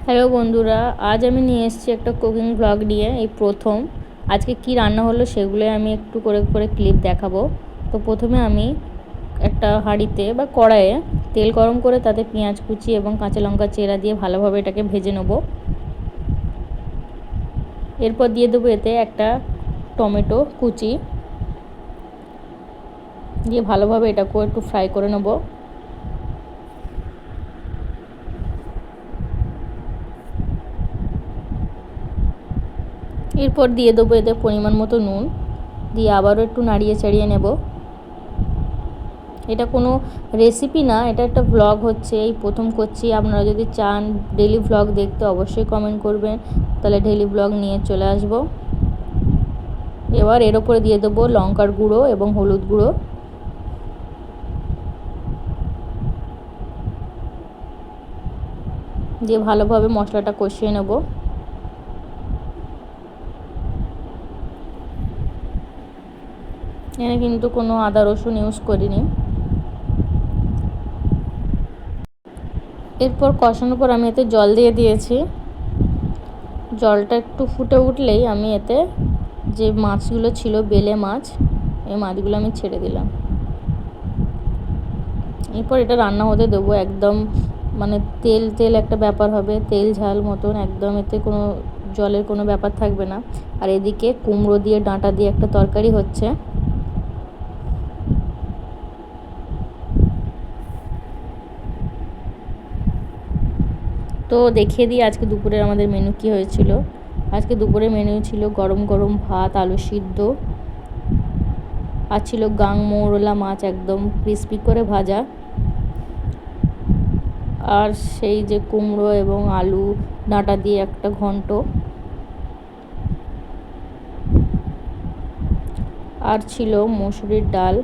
Hello বন্ধুরা, আজ আমি নিয়ে এসেছি একটা কুকিং ব্লগ নিয়ে। এই প্রথম আজকে কি রান্না হলো সেগুলোই আমি একটু করে করে ক্লিপ দেখাবো। তো প্রথমে আমি একটা হাঁড়িতে বা কড়াইয়ে তেল গরম করে তাতে পেঁয়াজ কুচি এবং কাঁচা লঙ্কা চেরা দিয়ে ভালোভাবে এটাকে ভেজে নেব। এরপর দিয়ে দেবো এতে একটা টমেটো কুচি দিয়ে ভালোভাবে এটাকেও একটু ফ্রাই করে নেব। এরপর দিয়ে দেবো এতে পরিমাণ মতো নুন দিয়ে আবারও একটু নাড়িয়ে চাড়িয়ে নেব। এটা কোনো রেসিপি না, এটা একটা ভ্লগ হচ্ছে, এই প্রথম করছি। আপনারা যদি চান ডেলি ভ্লগ দেখতে অবশ্যই কমেন্ট করবেন, তাহলে ডেলি ভ্লগ নিয়ে চলে আসব। এবার এর ওপরে দিয়ে দেবো লঙ্কার গুঁড়ো এবং হলুদ গুঁড়ো দিয়ে ভালোভাবে মশলাটা কষিয়ে নেব। এখানে কিন্তু কোনো আদা রসুন ইউজ করিনি। এরপর কষানোর পর আমি এতে জল দিয়ে দিয়েছি। জলটা একটু ফুটে উঠলেই আমি এতে যে মাছগুলো ছিল বেলে মাছ, এই মাছগুলো আমি ছেড়ে দিলাম। এরপর এটা রান্না হতে দেবো, একদম মানে তেল তেল একটা ব্যাপার হবে, তেল ঝাল মতন একদম, এতে কোনো জলের কোনো ব্যাপার থাকবে না। আর এদিকে কুমড়ো দিয়ে ডাঁটা দিয়ে একটা তরকারি হচ্ছে। তো দেখিয়ে দিই আজকে দুপুরের আমাদের মেনু কি হয়েছিল। আজকে দুপুরের মেনু ছিল গরম গরম ভাত, আলু সিদ্ধ, আর ছিল গাংমৌরলা মাছ একদম ক্রিস্পি করে ভাজা, আর সেই যে কুমড়ো এবং আলু ডাঁটা দিয়ে একটা ঘন্ট, আর ছিল মসুরির ডাল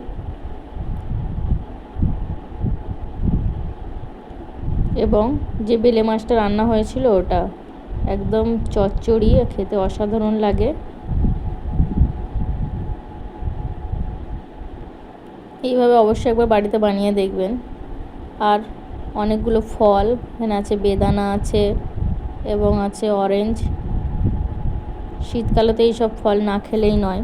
এবং যে বেলে মাছটা রান্না হয়েছিল ওটা একদম চচ্চড়ি, খেতে অসাধারণ লাগে। এইভাবে অবশ্যই একবার বাড়িতে বানিয়ে দেখবেন। আর অনেকগুলো ফল এখানে আছে, বেদানা আছে এবং আছে অরেঞ্জ। শীতকালে তো এইসব ফল না খেলেই নয়।